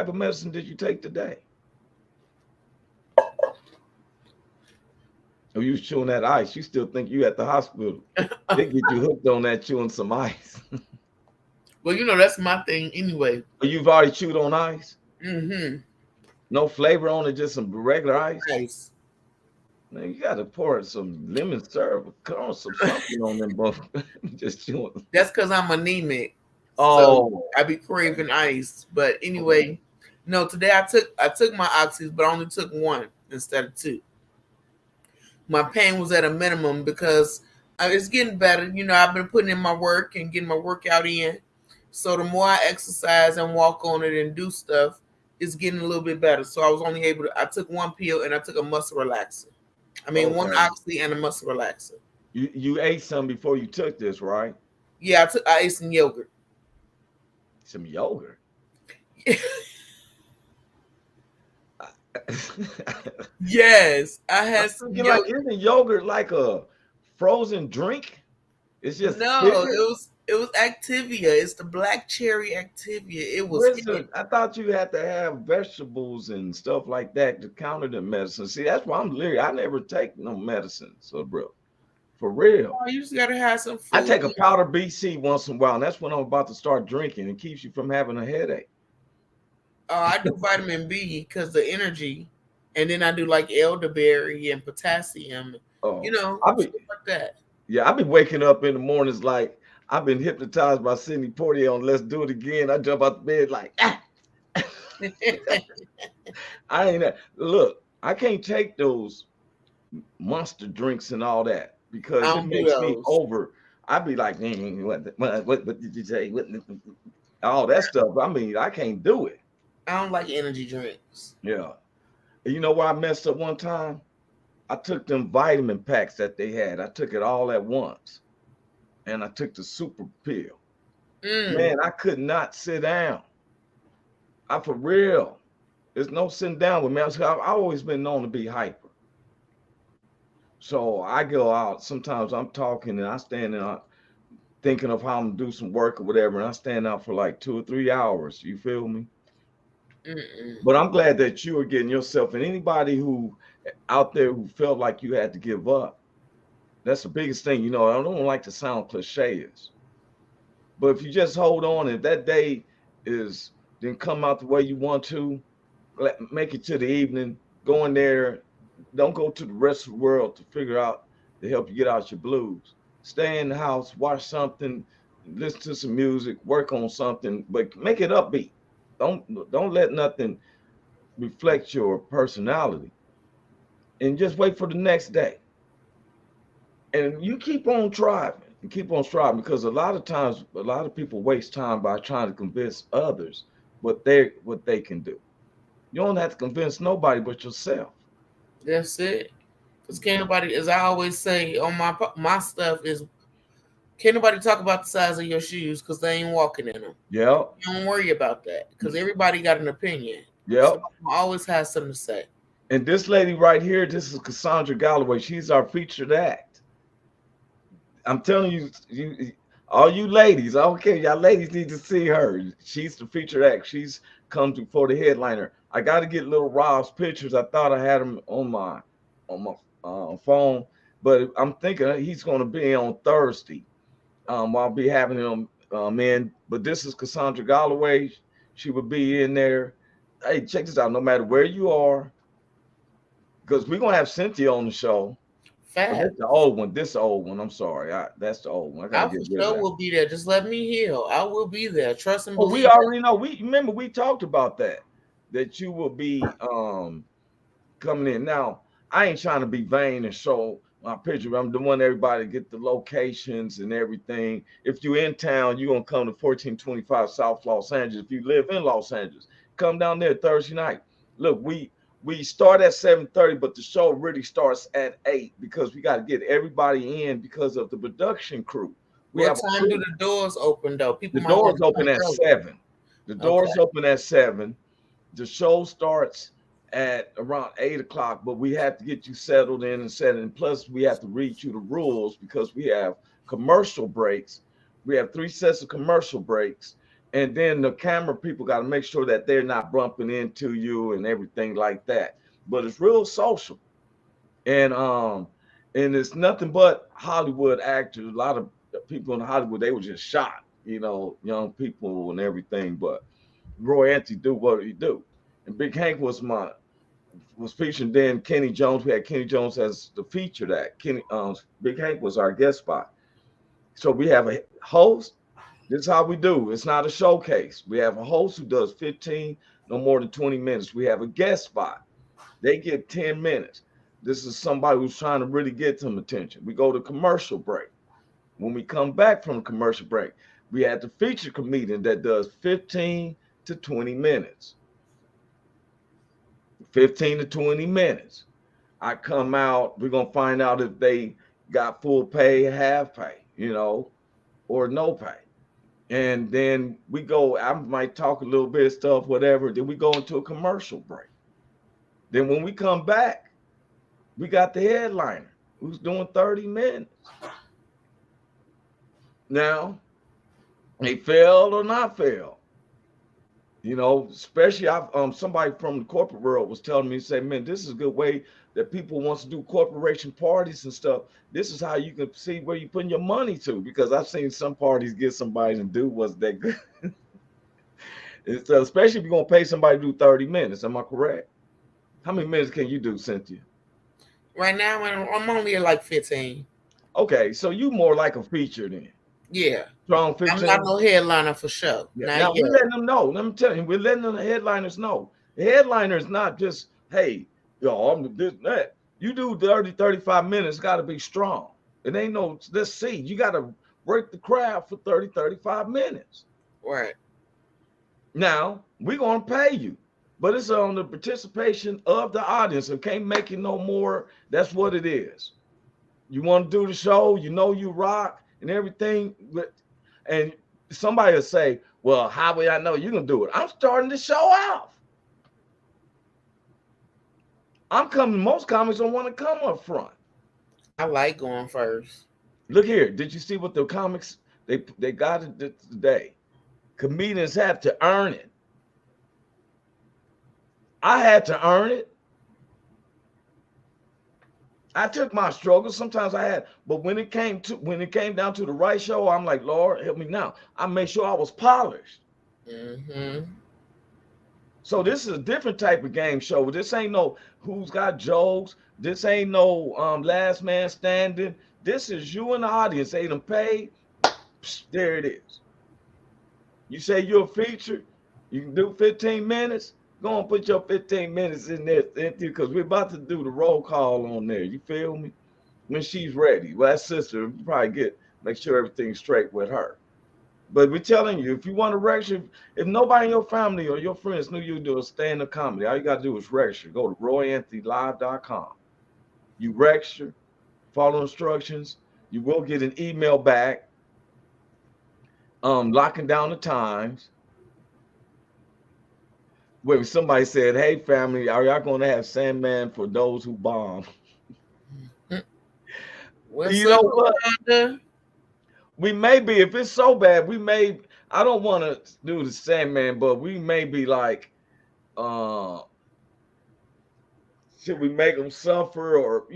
of medicine did you take today? Oh, you was chewing that ice. You still think you at the hospital. They get you hooked on that chewing some ice. Well, that's my thing anyway. You've already chewed on ice? Mm-hmm. No flavor on it, just some regular ice? Ice. Man, you got to pour some lemon syrup or something on them both. Just chewing. That's because I'm anemic. Oh. So I be craving ice. But anyway, no, today I took my oxys, but I only took 1 instead of 2. My pain was at a minimum because it's getting better. I've been putting in my work and getting my workout in. So the more I exercise and walk on it and do stuff, it's getting a little bit better. So I was only I took 1 pill and I took a muscle relaxer. One oxy and a muscle relaxer. You ate some before you took this, right? Yeah, I ate some yogurt. Some yogurt? Yes, I had some yogurt. Isn't yogurt like a frozen drink? It's just it was Activia. It's the black cherry Activia. It was. I thought you had to have vegetables and stuff like that to counter the medicine. See, that's why I'm leery. I never take no medicine, so bro, for real. Oh, you just gotta have some food. I take a powder BC once in a while, and that's when I'm about to start drinking. It keeps you from having a headache. I do vitamin B because the energy, and then I do like elderberry and potassium. Stuff like that. Yeah, I've been waking up in the mornings like I've been hypnotized by Sidney Poitier on Let's Do It Again. I jump out the bed like, ah. Look, I can't take those monster drinks and all that because it makes me over. I'd be like, what did you say? all that stuff. I mean, I can't do it. I don't like energy drinks. Yeah. And you know where I messed up one time? I took them vitamin packs that they had. I took it all at once. And I took the super pill. Man, I could not sit down. I for real. There's no sitting down with me. I've always been known to be hyper. So I go out. Sometimes I'm talking and I stand out thinking of how I'm gonna do some work or whatever, and I stand out for like 2 or 3 hours. You feel me? But I'm glad that you are getting yourself, and anybody who out there who felt like you had to give up. That's the biggest thing. You know, I don't like to sound cliches, but if you just hold on, if that day is didn't come out the way you want to, make it to the evening, go in there. Don't go to the rest of the world to figure out to help you get out your blues. Stay in the house, watch something, listen to some music, work on something, but make it upbeat. Don't let nothing reflect your personality, and just wait for the next day. And you keep on striving and keep on striving, because a lot of times a lot of people waste time by trying to convince others what they can do. You don't have to convince nobody but yourself. That's it. Because can't nobody, as I always say on my stuff, is can't nobody talk about the size of your shoes because they ain't walking in them. Yep. Don't worry about that because everybody got an opinion. Yep. So always has something to say. And this lady right here, this is Cassandra Galloway. She's our featured act. I'm telling you, all you ladies, okay, y'all ladies need to see her. She's the featured act. She's come to for the headliner. I got to get little Rob's pictures. I thought I had them on my phone, but I'm thinking he's going to be on Thursday. I'll be having him in. But this is Cassandra Galloway. She would be in there. Hey, check this out. No matter where you are, because we're gonna have Cynthia on the show. That's the old one. This old one. I'm sorry. That's the old one. I for sure will be there. Just let me heal. I will be there. Trust and believe. We already know. We remember we talked about that you will be coming in. Now, I ain't trying to be vain and show my picture. I'm the one everybody get the locations and everything. If you're in town, you're gonna come to 1425 South Los Angeles. If you live in Los Angeles, come down there Thursday night. Look, we start at 7:30, but the show really starts at 8 because we got to get everybody in because of the production crew. What time do the doors open though? The doors open at 7. The doors open at 7. The show starts at around 8 o'clock, but we have to get you settled in and set in. Plus, we have to read you the rules because we have commercial breaks. We have 3 sets of commercial breaks. And then the camera people got to make sure that they're not bumping into you and everything like that. But it's real social. And it's nothing but Hollywood actors. A lot of people in Hollywood, they were just shot, you know, young people and everything. But Roy Anthony do what he do. And Big Hank was featured. Then Kenny Jones. We had Kenny Jones as the featured act. Big Hank was our guest spot. So we have a host. This is how we do. It's not a showcase. We have a host who does 15, no more than 20 minutes. We have a guest spot. They get 10 minutes. This is somebody who's trying to really get some attention. We go to commercial break. When we come back from commercial break, we have the featured comedian that does 15 to 20 minutes. 15 to 20 minutes. I come out. We're going to find out if they got full pay, half pay, you know, or no pay. And then we go, I might talk a little bit of stuff, whatever. Then we go into a commercial break. Then when we come back, we got the headliner who's doing 30 minutes. Now, they failed or not failed. You know, especially somebody from the corporate world was telling me, say, man, this is a good way that people wants to do corporation parties and stuff. This is how you can see where you're putting your money to, because I've seen some parties get somebody to do what's that good. Especially if you're going to pay somebody to do 30 minutes. Am I correct? How many minutes can you do, Cynthia? Right now, I'm only at like 15. Okay, so you more like a feature then. Yeah. Strong 15. I'm not no headliner for sure. Yeah. Now, we're letting them know. Let me tell you, we're letting the headliners know. The headliner is not just, hey, yo, I'm this, that. You do 30, 35 minutes, got to be strong. It ain't no, let's see. You got to work the crowd for 30, 35 minutes. Right. Now we're gonna pay you, but it's on the participation of the audience. It can't make it no more. That's what it is. You want to do the show, you know you rock and everything, and somebody will say, "Well, how will I know you can do it?" I'm starting the show off. I'm coming. Most comics don't want to come up front. I like going first. Look here. Did you see what the comics they got it today? Comedians have to earn it. I had to earn it. I took my struggles. Sometimes I had, but when it came down to the right show, I'm like, Lord, help me now. I made sure I was polished. Mm-hmm. So this is a different type of game show. This ain't no who's got jokes. This ain't no last man standing. This is you and the audience. They done paid. Psh, there it is. You say you're a feature. You can do 15 minutes. Go and put your 15 minutes in there, Cynthia, because we're about to do the roll call on there. You feel me? When she's ready. Well, that sister probably make sure everything's straight with her. But we're telling you, if you want to register, if nobody in your family or your friends knew you do a stand-up comedy, all you got to do is register. Go to royanthonylive.com. You register, follow instructions. You will get an email back, locking down the times. Wait, somebody said, "Hey, family, are y'all going to have Sandman for those who bomb?" You know what? Wanda? We may be, if it's so bad, we may. I don't want to do the Sandman, but we may be like, should we make them suffer? Or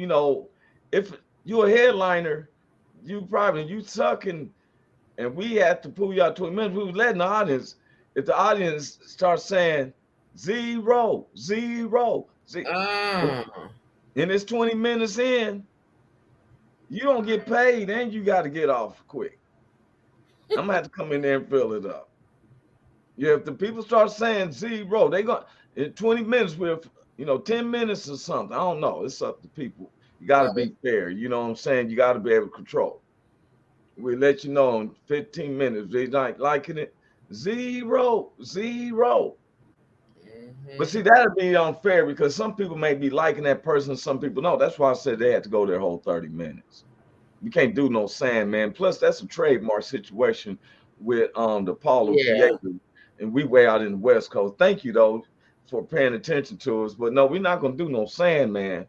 if you're a headliner, you sucking, and we have to pull you out 20 minutes. We were letting the audience. If the audience starts saying zero, zero, and it's 20 minutes in, you don't get paid, and you got to get off quick. I'm gonna have to come in there and fill it up. Yeah, if the people start saying zero, they going in 20 minutes with 10 minutes or something. I don't know. It's up to people. You got to be fair. You know what I'm saying? You got to be able to control. We let you know in 15 minutes. They not liking it. Zero, zero. Mm-hmm. But see, that'd be unfair because some people may be liking that person, some people no. That's why I said they had to go their whole 30 minutes. You can't do no Sandman. Plus, that's a trademark situation with the Paulo Theater, and we way out in the West Coast. Thank you though for paying attention to us. But no, we're not gonna do no Sandman.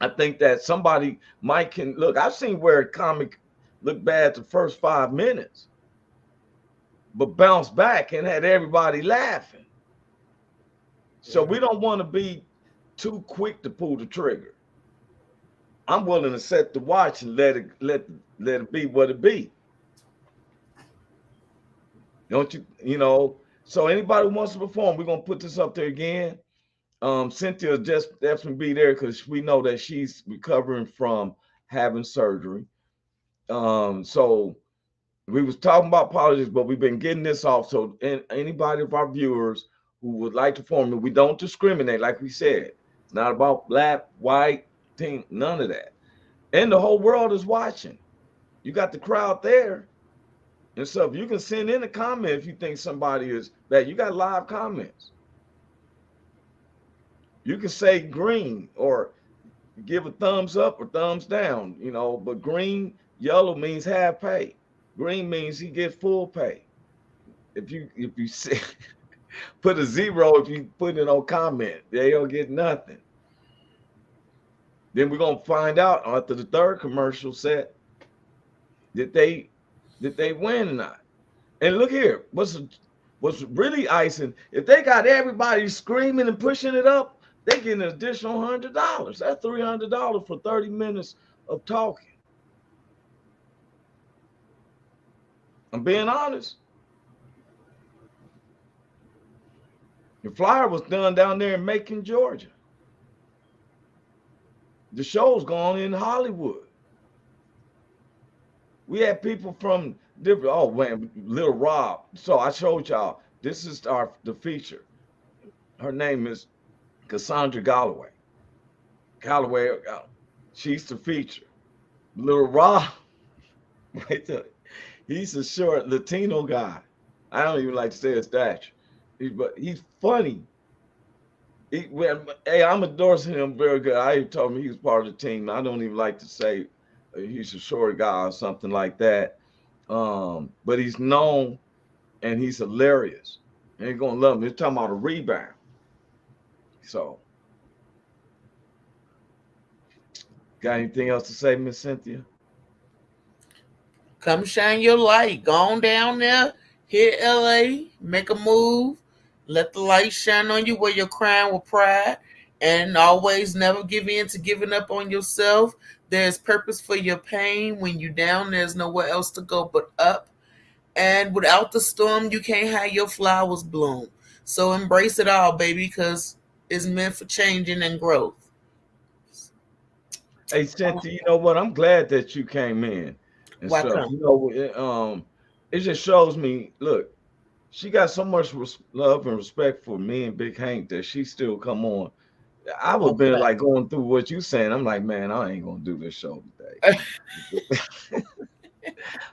I think that somebody might can look. I've seen where a comic looked bad the first 5 minutes, but bounced back and had everybody laughing. So we don't want to be too quick to pull the trigger. I'm willing to set the watch and let it be what it be. Don't you? So anybody who wants to perform, we're gonna put this up there again. Cynthia just definitely be there because we know that she's recovering from having surgery. So we was talking about politics, but we've been getting this off. So anybody of our viewers who would like to form, we don't discriminate, like we said. It's not about black, white, team, none of that. And the whole world is watching. You got the crowd there. And so if you can send in a comment if you think somebody is bad, you got live comments. You can say green or give a thumbs up or thumbs down, but green, yellow means half pay. Green means he get full pay. If you say put a zero, if you put in no comment, they don't get nothing. Then we're gonna find out after the third commercial set that they win or not. And look here, what's really icing? If they got everybody screaming and pushing it up, they get an additional $100. That's $300 for 30 minutes of talking. I'm being honest. The flyer was done down there in Macon, Georgia. The show's gone in Hollywood. We had people from different. Oh man, Little Rob. So I showed y'all. This is the feature. Her name is Cassandra Galloway. She's the feature. Little Rob. He's a short Latino guy. I don't even like to say his stature. But he's funny. Hey, I'm endorsing him very good. I told him he was part of the team. I don't even like to say he's a short guy or something like that. But he's known and he's hilarious. And you're gonna love him. He's talking about a rebound. So, got anything else to say, Miss Cynthia? Come shine your light. Go on down there, hit LA, make a move, let the light shine on you, wear your crown with pride, and always never give in to giving up on yourself. There's purpose for your pain. When you're down, there's nowhere else to go but up. And without the storm, you can't have your flowers bloom. So embrace it all, baby, because it's meant for changing and growth. Hey, Cynthia, you know what? I'm glad that you came in and stuff. Welcome. It just shows me. Look, she got so much love and respect for me and Big Hank that she still come on. I would have been like going through what you saying. I'm like, man, I ain't gonna do this show today.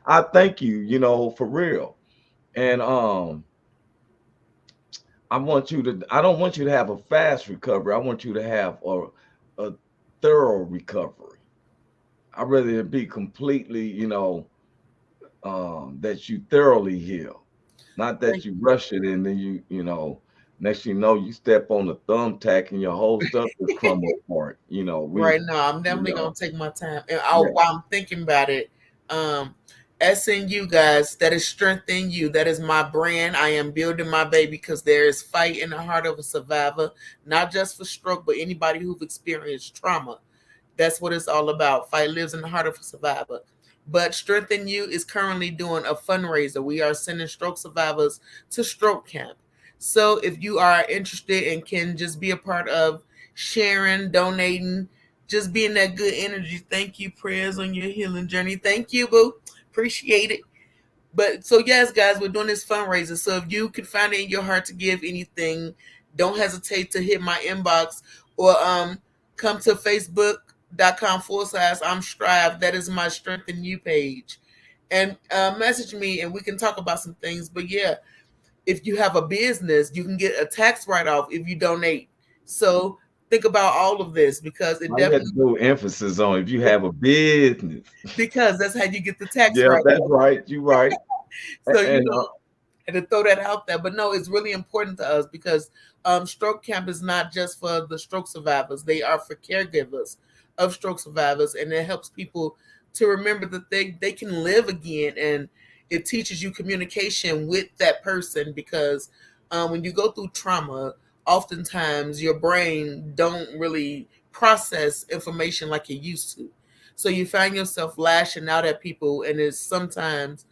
I thank you, for real. And I don't want you to have a fast recovery. I want you to have a thorough recovery. I'd rather it be completely, that you thoroughly heal, not that you rush it and then next thing you know, you step on the thumbtack and your whole stuff is crumbled apart. Right now, I'm definitely gonna take my time. And while I'm thinking about it, SNU guys, that is strengthening you. That is my brand. I am building my baby because there is fight in the heart of a survivor, not just for stroke, but anybody who've experienced trauma. That's what it's all about. Fight lives in the heart of a survivor. But Strengthen You is currently doing a fundraiser. We are sending stroke survivors to stroke camp. So if you are interested and can just be a part of sharing, donating, just being that good energy, thank you. Prayers on your healing journey. Thank you, boo. Appreciate it. But so yes, guys, we're doing this fundraiser. So if you can find it in your heart to give anything, don't hesitate to hit my inbox or come to facebook.com/I'm Strive. That is my Strengthen You page. And message me and we can talk about some things. But yeah, if you have a business, you can get a tax write-off if you donate. So think about all of this because it definitely do emphasis on if you have a business. Because that's how you get the tax write-off. That's right. You're right. So and to throw that out there. But no, it's really important to us because stroke camp is not just for the stroke survivors. They are for caregivers of stroke survivors. And it helps people to remember that they can live again. And it teaches you communication with that person because when you go through trauma, oftentimes your brain don't really process information like it used to. So you find yourself lashing out at people and it's sometimes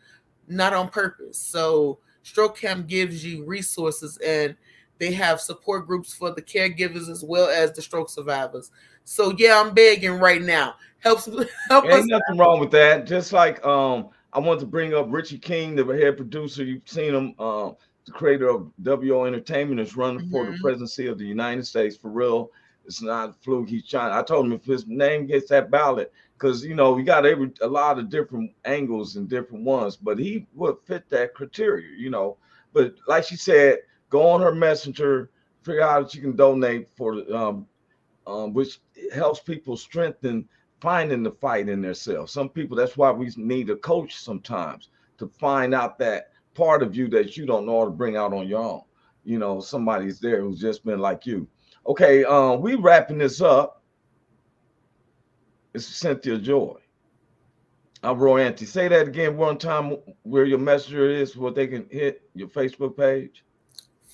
not on purpose. So Stroke Camp gives you resources and they have support groups for the caregivers as well as the stroke survivors. So yeah, I'm begging right now. Help us. Ain't nothing wrong with that. Just like I want to bring up Richie King, the head producer. You've seen him, the creator of WO Entertainment, is running for the presidency of the United States. For real, it's not a fluke. He's trying. I told him if his name gets that ballot, because we got a lot of different angles and different ones, but he would fit that criteria. But like she said, go on her messenger, figure out that you can donate for which helps people strengthen finding the fight in themselves. Some people, that's why we need a coach sometimes to find out that part of you that you don't know how to bring out on your own. Somebody's there who's just been like you. Okay, we wrapping this up. It's Cynthia Joy. I'm Roy Anthony. Say that again one time where your messenger is, what they can hit your Facebook page.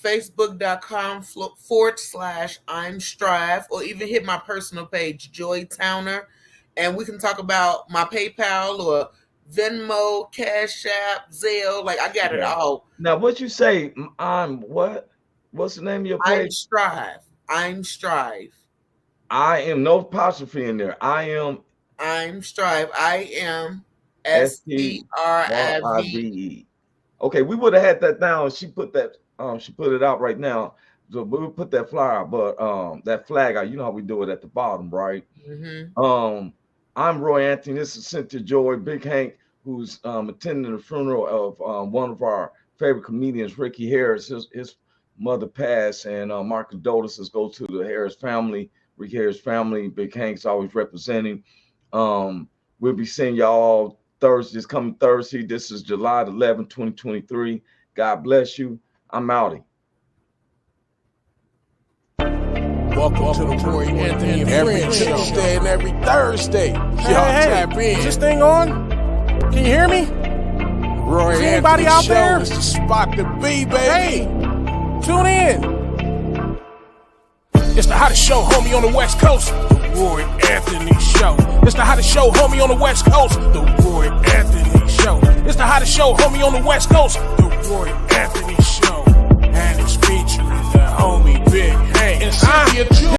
Facebook.com/I'm Strive, or even hit my personal page, Joy Towner. And we can talk about my PayPal or Venmo, Cash App, Zelle. Like I got it all. Now, what you say? I'm what? What's the name of your page? I'm Strive. I'm Strive. I am no apostrophe in there. I'm Strive. I am STRIVE. Okay, we would have had that down. She put that. She put it out right now. So we'll put that flyer, but that flag out. You know how we do it at the bottom, right? Mm-hmm. I'm Roy Anthony. This is Cynthia Joy. Big Hank, who's attending the funeral of one of our favorite comedians, Ricky Harris. His mother passed, and my condolences go to the Harris family, Rick Harris family. Big Hank's always representing. We'll be seeing y'all this coming Thursday. This is July 11, 2023. God bless you. I'm outie. Welcome to the Roy Anthony every Tuesday and every Thursday. Y'all tap in. Is this thing on? Can you hear me? Roy Is anybody out there? Is the spot to be, baby. Hey, tune in. It's the hottest show, homie, on the West Coast. The Roy Anthony Show. It's the hottest show, homie, on the West Coast. The Roy Anthony Show. It's the hottest show, homie, on the West Coast. The Roy Anthony Show. And it's featuring the homie Big Hank and Cynthia.